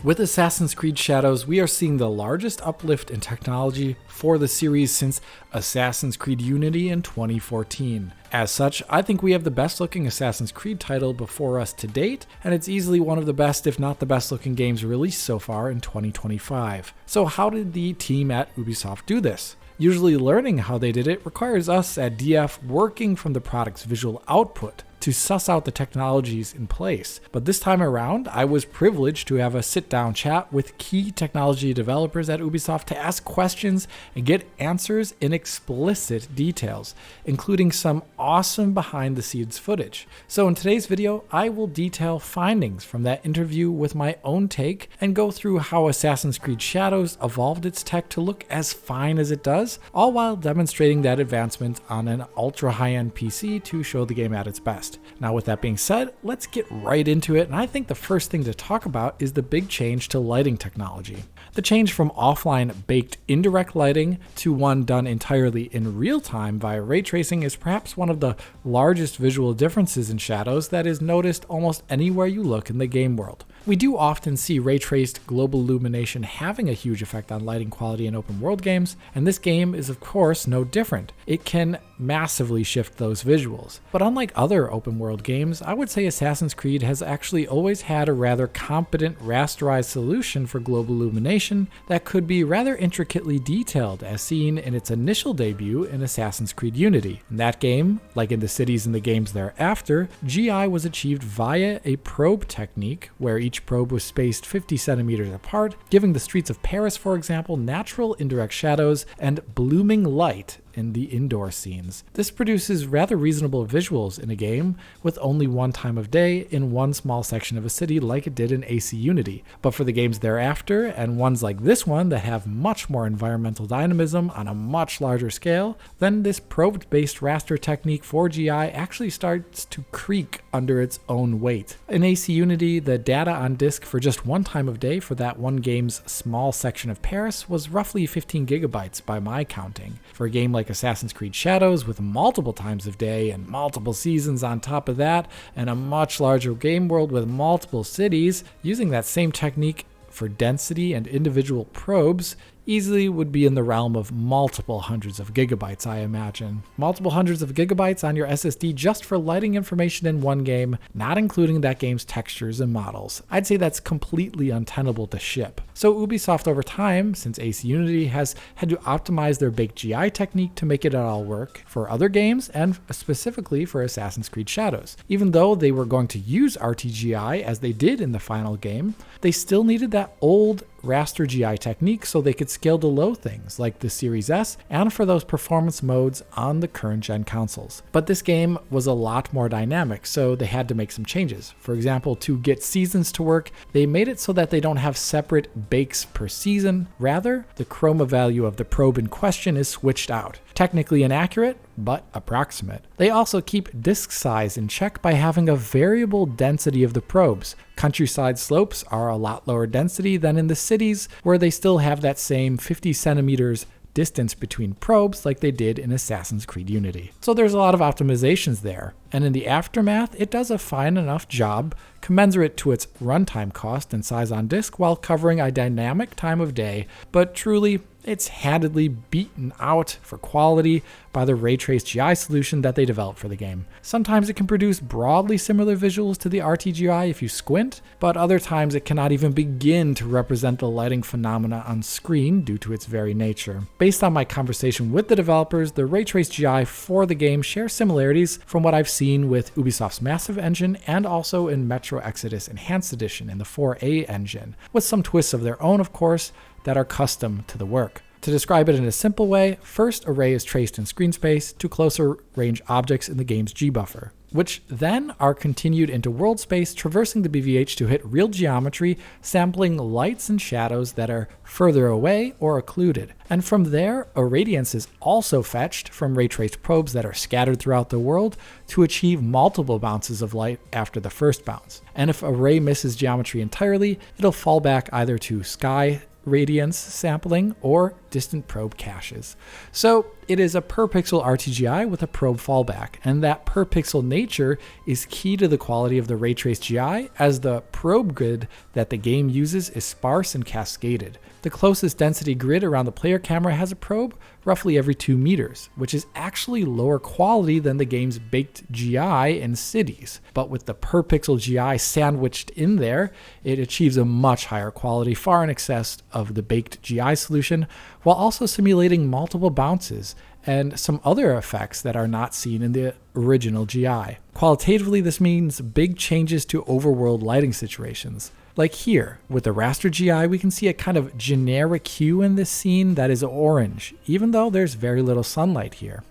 With Assassin's Creed Shadows, we are seeing the largest uplift in technology for the series since Assassin's Creed Unity in 2014. As such, I think we have the best looking Assassin's Creed title before us to date, and it's easily one of the best, if not the best looking games released so far in 2025. So how did the team at Ubisoft do this? Usually learning how they did it requires us at DF working from the product's visual output to suss out the technologies in place. But this time around, I was privileged to have a sit-down chat with key technology developers at Ubisoft to ask questions and get answers in explicit details, including some awesome behind-the-scenes footage. So in today's video, I will detail findings from that interview with my own take and go through how Assassin's Creed Shadows evolved its tech to look as fine as it does, all while demonstrating that advancement on an ultra-high-end PC to show the game at its best. Now with that being said, let's get right into it, and I think the first thing to talk about is the big change to lighting technology. The change from offline baked indirect lighting to one done entirely in real time via ray tracing is perhaps one of the largest visual differences in Shadows that is noticed almost anywhere you look in the game world. We do often see ray-traced global illumination having a huge effect on lighting quality in open world games, and this game is of course no different. It can massively shift those visuals. But unlike other open world games, I would say Assassin's Creed has actually always had a rather competent rasterized solution for global illumination that could be rather intricately detailed, as seen in its initial debut in Assassin's Creed Unity. In that game, like in the cities and the games thereafter, GI was achieved via a probe technique where each probe was spaced 50 centimeters apart, giving the streets of Paris, for example, natural indirect shadows and blooming light in the indoor scenes. This produces rather reasonable visuals in a game with only one time of day in one small section of a city like it did in AC Unity. But for the games thereafter, and ones like this one that have much more environmental dynamism on a much larger scale, then this probed-based raster technique for GI actually starts to creak under its own weight. In AC Unity, the data on disk for just one time of day for that one game's small section of Paris was roughly 15 gigabytes by my counting. For a game like Assassin's Creed Shadows with multiple times of day and multiple seasons on top of that, and a much larger game world with multiple cities, using that same technique for density and individual probes easily would be in the realm of multiple hundreds of gigabytes, I imagine. Multiple hundreds of gigabytes on your SSD just for lighting information in one game, not including that game's textures and models. I'd say that's completely untenable to ship. So Ubisoft over time, since AC Unity, has had to optimize their baked GI technique to make it all work for other games and specifically for Assassin's Creed Shadows. Even though they were going to use RTGI as they did in the final game, they still needed that old raster GI technique so they could scale to low things like the Series S and for those performance modes on the current gen consoles. But this game was a lot more dynamic, so they had to make some changes. For example, to get seasons to work, they made it so that they don't have separate bakes per season. Rather, the chroma value of the probe in question is switched out. Technically inaccurate, but approximate. They also keep disk size in check by having a variable density of the probes. Countryside slopes are a lot lower density than in the cities, where they still have that same 50 centimeters distance between probes like they did in Assassin's Creed Unity. So there's a lot of optimizations there, and in the aftermath, it does a fine enough job commensurate to its runtime cost and size on disk while covering a dynamic time of day, but truly, it's handedly beaten out for quality by the ray-traced GI solution that they developed for the game. Sometimes it can produce broadly similar visuals to the RTGI if you squint, but other times it cannot even begin to represent the lighting phenomena on screen due to its very nature. Based on my conversation with the developers, the ray-traced GI for the game shares similarities from what I've seen with Ubisoft's Massive Engine and also in Metro Exodus Enhanced Edition in the 4A engine, with some twists of their own, of course, that are custom to the work. To describe it in a simple way, first a ray is traced in screen space to closer range objects in the game's G-buffer, which then are continued into world space, traversing the BVH to hit real geometry, sampling lights and shadows that are further away or occluded. And from there, a radiance is also fetched from ray-traced probes that are scattered throughout the world to achieve multiple bounces of light after the first bounce. And if a ray misses geometry entirely, it'll fall back either to sky radiance sampling or distant probe caches. So it is a per pixel RTGI with a probe fallback, and that per pixel nature is key to the quality of the ray trace GI, as the probe grid that the game uses is sparse and cascaded. The closest density grid around the player camera has a probe roughly every 2 meters, which is actually lower quality than the game's baked GI in cities. But with the per pixel GI sandwiched in there, it achieves a much higher quality, far in excess of the baked GI solution, while also simulating multiple bounces and some other effects that are not seen in the original GI. Qualitatively, this means big changes to overworld lighting situations. Like here, with the raster GI, we can see a kind of generic hue in this scene that is orange, even though there's very little sunlight here.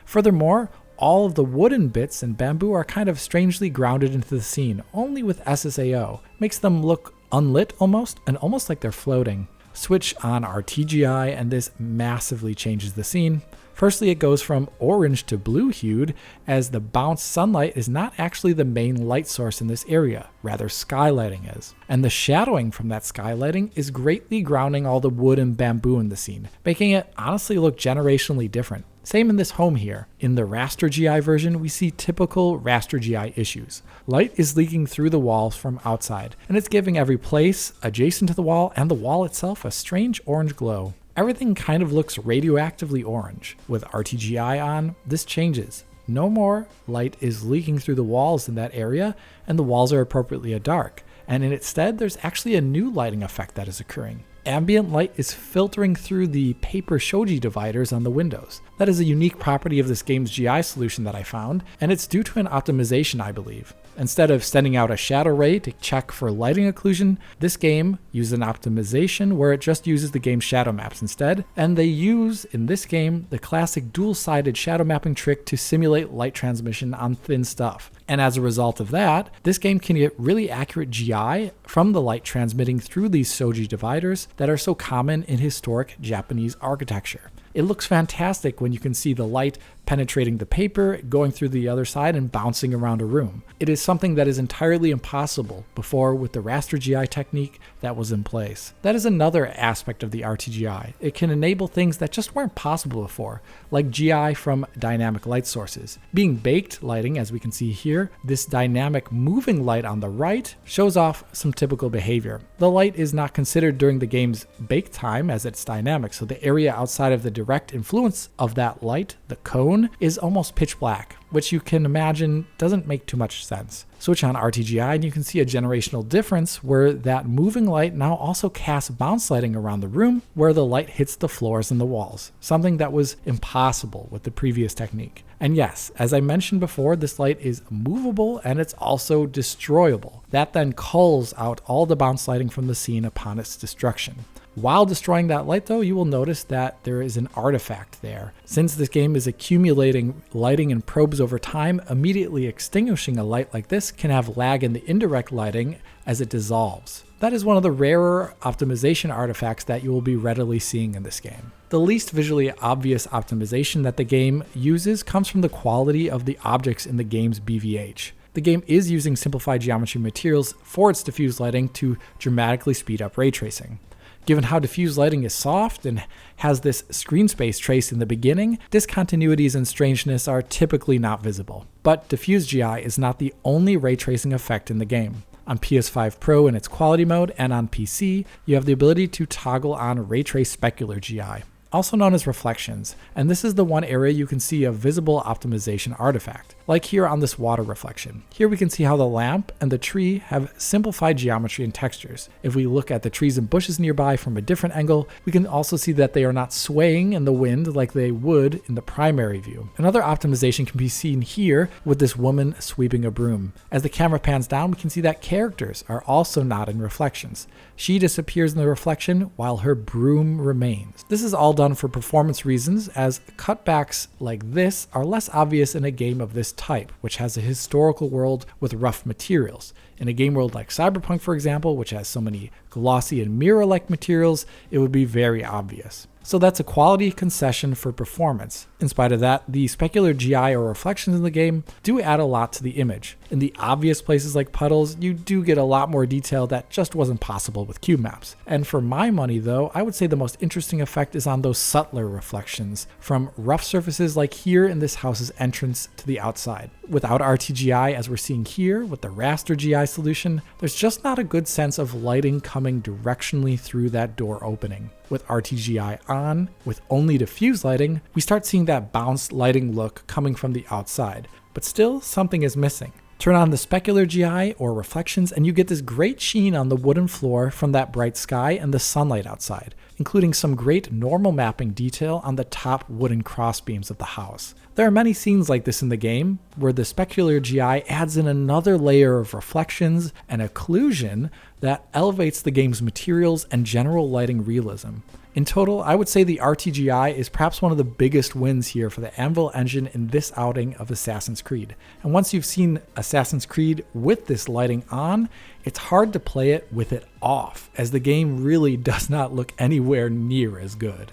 Furthermore, all of the wooden bits and bamboo are kind of strangely grounded into the scene, only with SSAO. Makes them look unlit almost, and almost like they're floating. Switch on RTGI and this massively changes the scene. Firstly, it goes from orange to blue hued, as the bounced sunlight is not actually the main light source in this area, rather skylighting is. And the shadowing from that skylighting is greatly grounding all the wood and bamboo in the scene, making it honestly look generationally different. Same in this home here. In the raster GI version, we see typical raster GI issues. Light is leaking through the walls from outside, and it's giving every place adjacent to the wall and the wall itself a strange orange glow. Everything kind of looks radioactively orange. With RTGI on, this changes. No more light is leaking through the walls in that area, and the walls are appropriately dark. And instead, there's actually a new lighting effect that is occurring. Ambient light is filtering through the paper shoji dividers on the windows. That is a unique property of this game's GI solution that I found, and it's due to an optimization, I believe. Instead of sending out a shadow ray to check for lighting occlusion, this game used an optimization where it just uses the game's shadow maps instead, and they use, in this game, the classic dual-sided shadow mapping trick to simulate light transmission on thin stuff. And as a result of that, this game can get really accurate GI from the light transmitting through these shoji dividers that are so common in historic Japanese architecture. It looks fantastic when you can see the light penetrating the paper, going through the other side, and bouncing around a room. It is something that is entirely impossible before with the raster GI technique that was in place. That is another aspect of the RTGI. It can enable things that just weren't possible before, like GI from dynamic light sources. Being baked lighting, as we can see here, this dynamic moving light on the right shows off some typical behavior. The light is not considered during the game's bake time as it's dynamic, so the area outside of the direct influence of that light, the cone, is almost pitch black, which you can imagine doesn't make too much sense. Switch on RTGI and you can see a generational difference where that moving light now also casts bounce lighting around the room where the light hits the floors and the walls, something that was impossible with the previous technique. And yes, as I mentioned before, this light is movable and it's also destroyable. That then culls out all the bounce lighting from the scene upon its destruction. While destroying that light though, you will notice that there is an artifact there. Since this game is accumulating lighting and probes over time, immediately extinguishing a light like this can have lag in the indirect lighting as it dissolves. That is one of the rarer optimization artifacts that you will be readily seeing in this game. The least visually obvious optimization that the game uses comes from the quality of the objects in the game's BVH. The game is using simplified geometry materials for its diffuse lighting to dramatically speed up ray tracing. Given how diffuse lighting is soft and has this screen space trace in the beginning, discontinuities and strangeness are typically not visible. But diffuse GI is not the only ray tracing effect in the game. On PS5 Pro in its quality mode and on PC, you have the ability to toggle on ray trace specular GI, also known as reflections, and this is the one area you can see a visible optimization artifact, like here on this water reflection. Here we can see how the lamp and the tree have simplified geometry and textures. If we look at the trees and bushes nearby from a different angle, we can also see that they are not swaying in the wind like they would in the primary view. Another optimization can be seen here with this woman sweeping a broom. As the camera pans down, we can see that characters are also not in reflections. She disappears in the reflection while her broom remains. This is all done for performance reasons, as cutbacks like this are less obvious in a game of this type, which has a historical world with rough materials. In a game world like Cyberpunk, for example, which has so many glossy and mirror-like materials, it would be very obvious. So that's a quality concession for performance. In spite of that, the specular GI or reflections in the game do add a lot to the image. In the obvious places like puddles, you do get a lot more detail that just wasn't possible with cube maps. And for my money though, I would say the most interesting effect is on those subtler reflections from rough surfaces like here in this house's entrance to the outside. Without RTGI, as we're seeing here with the raster GI solution, there's just not a good sense of lighting coming directionally through that door opening. With RTGI on, with only diffuse lighting, we start seeing that bounced lighting look coming from the outside. But still, something is missing. Turn on the specular GI or reflections and you get this great sheen on the wooden floor from that bright sky and the sunlight outside, including some great normal mapping detail on the top wooden crossbeams of the house. There are many scenes like this in the game, where the specular GI adds in another layer of reflections and occlusion that elevates the game's materials and general lighting realism. In total, I would say the RTGI is perhaps one of the biggest wins here for the Anvil Engine in this outing of Assassin's Creed. And once you've seen Assassin's Creed with this lighting on, it's hard to play it with it off, as the game really does not look anywhere near as good.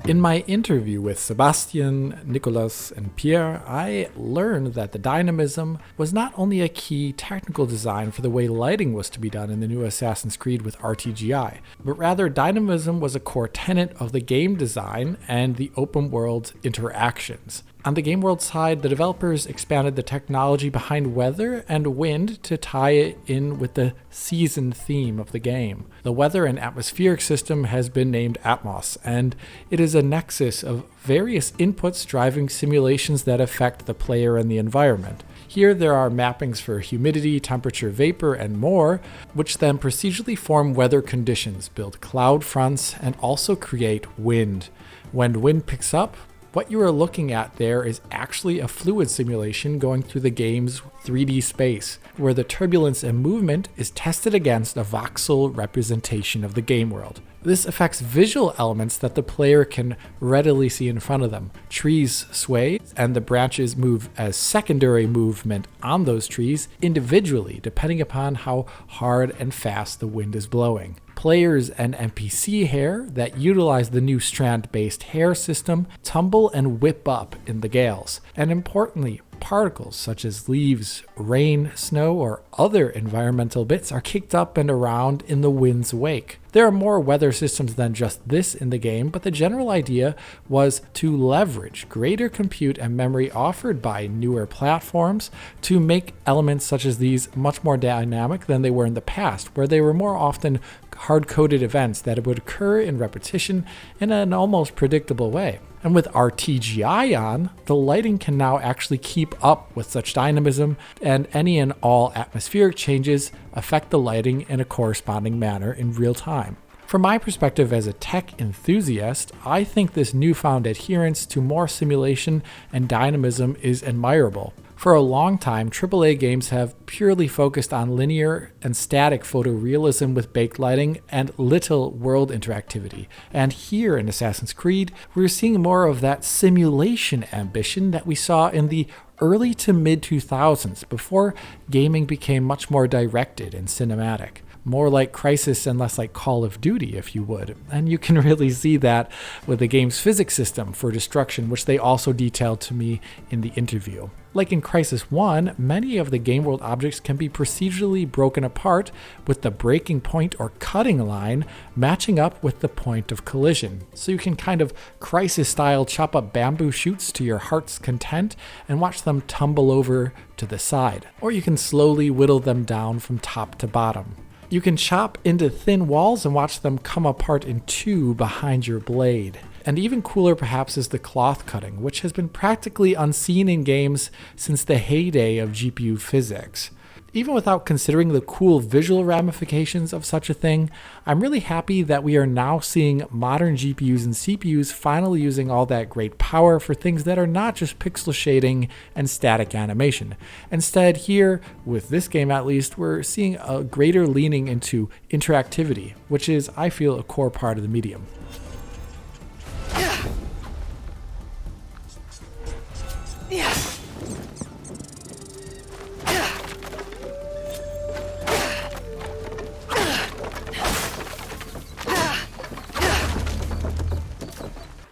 In my interview with Sebastian, Nicolas, and Pierre, I learned that the dynamism was not only a key technical design for the way lighting was to be done in the new Assassin's Creed with RTGI, but rather dynamism was a core tenet of the game design and the open world interactions. On the game world side, the developers expanded the technology behind weather and wind to tie it in with the season theme of the game. The weather and atmospheric system has been named Atmos, and it is a nexus of various inputs driving simulations that affect the player and the environment. Here there are mappings for humidity, temperature, vapor, and more, which then procedurally form weather conditions, build cloud fronts, and also create wind. When wind picks up, what you are looking at there is actually a fluid simulation going through the game's 3D space, where the turbulence and movement is tested against a voxel representation of the game world. This affects visual elements that the player can readily see in front of them. Trees sway, and the branches move as secondary movement on those trees individually, depending upon how hard and fast the wind is blowing. Players and NPC hair that utilize the new strand-based hair system tumble and whip up in the gales. And importantly, particles such as leaves, rain, snow, or other environmental bits are kicked up and around in the wind's wake. There are more weather systems than just this in the game, but the general idea was to leverage greater compute and memory offered by newer platforms to make elements such as these much more dynamic than they were in the past, where they were more often hard-coded events that would occur in repetition in an almost predictable way. And with RTGI on, the lighting can now actually keep up with such dynamism, and any and all atmospheric changes affect the lighting in a corresponding manner in real time. From my perspective as a tech enthusiast, I think this newfound adherence to more simulation and dynamism is admirable. For a long time, AAA games have purely focused on linear and static photorealism with baked lighting and little world interactivity. And here in Assassin's Creed, we're seeing more of that simulation ambition that we saw in the early to mid 2000s, before gaming became much more directed and cinematic. More like Crysis and less like Call of Duty, if you would. And you can really see that with the game's physics system for destruction, which they also detailed to me in the interview. Like in Crysis 1, many of the game world objects can be procedurally broken apart with the breaking point or cutting line matching up with the point of collision. So you can kind of Crysis-style chop up bamboo shoots to your heart's content and watch them tumble over to the side. Or you can slowly whittle them down from top to bottom. You can chop into thin walls and watch them come apart in two behind your blade. And even cooler perhaps is the cloth cutting, which has been practically unseen in games since the heyday of GPU physics. Even without considering the cool visual ramifications of such a thing, I'm really happy that we are now seeing modern GPUs and CPUs finally using all that great power for things that are not just pixel shading and static animation. Instead, here, with this game at least, we're seeing a greater leaning into interactivity, which is, I feel, a core part of the medium.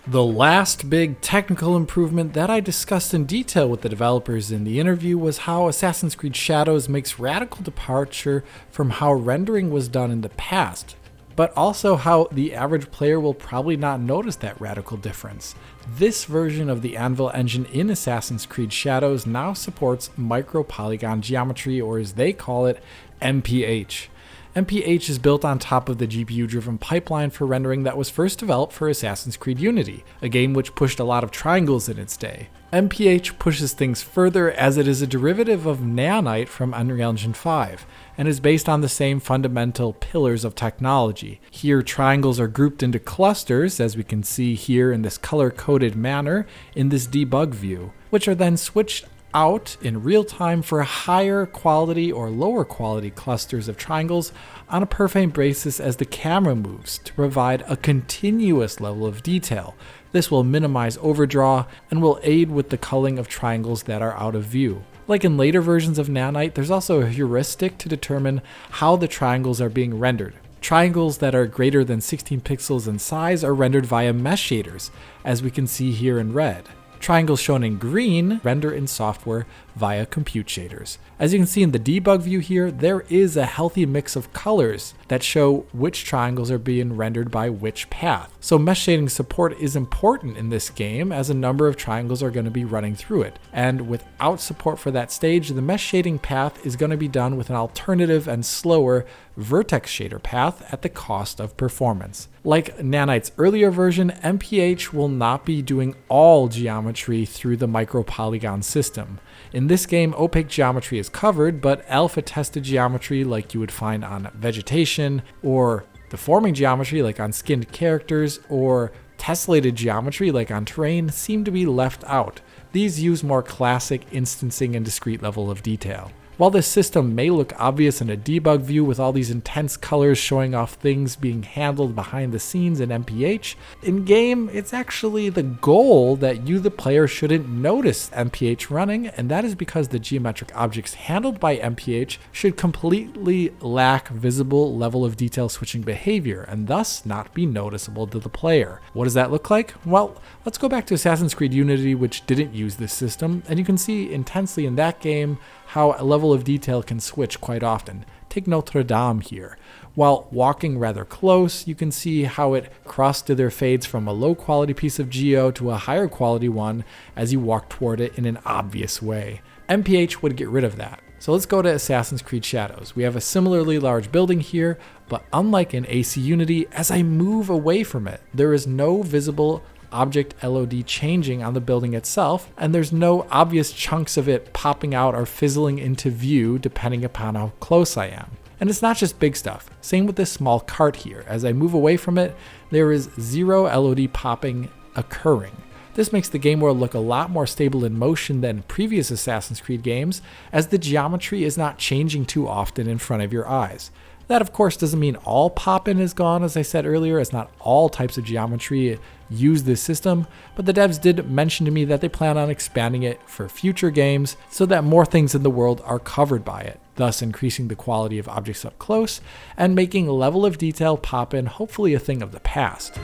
The last big technical improvement that I discussed in detail with the developers in the interview was how Assassin's Creed Shadows makes radical departure from how rendering was done in the past, but also how the average player will probably not notice that radical difference. This version of the Anvil Engine in Assassin's Creed Shadows now supports Micropolygon Geometry, or as they call it, MPH. MPH is built on top of the GPU-driven pipeline for rendering that was first developed for Assassin's Creed Unity, a game which pushed a lot of triangles in its day. MPH pushes things further as it is a derivative of Nanite from Unreal Engine 5, and is based on the same fundamental pillars of technology. Here, triangles are grouped into clusters, as we can see here in this color-coded manner in this debug view, which are then switched out in real time for higher quality or lower quality clusters of triangles on a per frame basis as the camera moves to provide a continuous level of detail. This will minimize overdraw and will aid with the culling of triangles that are out of view. Like in later versions of Nanite, there's also a heuristic to determine how the triangles are being rendered. Triangles that are greater than 16 pixels in size are rendered via mesh shaders, as we can see here in red. Triangles shown in green render in software via compute shaders. As you can see in the debug view here, there is a healthy mix of colors that show which triangles are being rendered by which path. So mesh shading support is important in this game as a number of triangles are going to be running through it. And without support for that stage, the mesh shading path is going to be done with an alternative and slower vertex shader path at the cost of performance. Like Nanite's earlier version, MPH will not be doing all geometry through the micropolygon system. In this game, opaque geometry is covered, but alpha-tested geometry like you would find on vegetation, or deforming geometry like on skinned characters, or tessellated geometry like on terrain seem to be left out. These use more classic instancing and discrete level of detail. While this system may look obvious in a debug view with all these intense colors showing off things being handled behind the scenes in MPH, in game it's actually the goal that you the player shouldn't notice MPH running, and that is because the geometric objects handled by MPH should completely lack visible level of detail switching behavior and thus not be noticeable to the player. What does that look like? Well, let's go back to Assassin's Creed Unity, which didn't use this system, and you can see intensely in that game how a level of detail can switch quite often. Take Notre Dame here. While walking rather close, you can see how it cross-dither fades from a low quality piece of geo to a higher quality one as you walk toward it in an obvious way. MPH would get rid of that. So let's go to Assassin's Creed Shadows. We have a similarly large building here, but unlike in AC Unity, as I move away from it, there is no visible object LOD changing on the building itself, and there's no obvious chunks of it popping out or fizzling into view depending upon how close I am. And it's not just big stuff. Same with this small cart here. As I move away from it, there is zero LOD popping occurring. This makes the game world look a lot more stable in motion than previous Assassin's Creed games, as the geometry is not changing too often in front of your eyes. That, of course, doesn't mean all pop-in is gone, as I said earlier, as not all types of geometry use this system, but the devs did mention to me that they plan on expanding it for future games so that more things in the world are covered by it, thus increasing the quality of objects up close and making level of detail pop-in hopefully a thing of the past.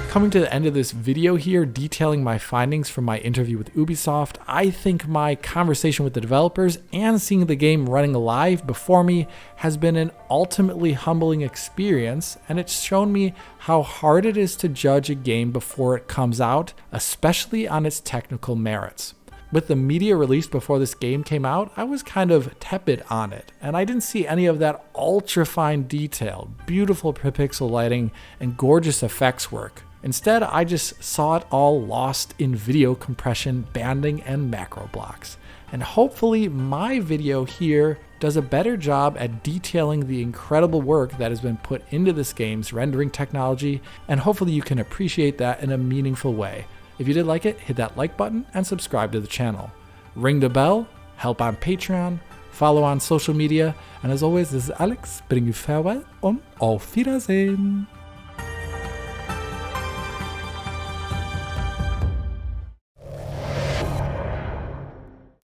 Coming to the end of this video here, detailing my findings from my interview with Ubisoft, I think my conversation with the developers and seeing the game running live before me has been an ultimately humbling experience, and it's shown me how hard it is to judge a game before it comes out, especially on its technical merits. With the media released before this game came out, I was kind of tepid on it, and I didn't see any of that ultra fine detail, beautiful per pixel lighting, and gorgeous effects work. Instead, I just saw it all lost in video compression, banding, and macro blocks. And hopefully my video here does a better job at detailing the incredible work that has been put into this game's rendering technology, and hopefully you can appreciate that in a meaningful way. If you did like it, hit that like button and subscribe to the channel. Ring the bell, help on Patreon, follow on social media, and as always, this is Alex, bidding you farewell und auf Wiedersehen.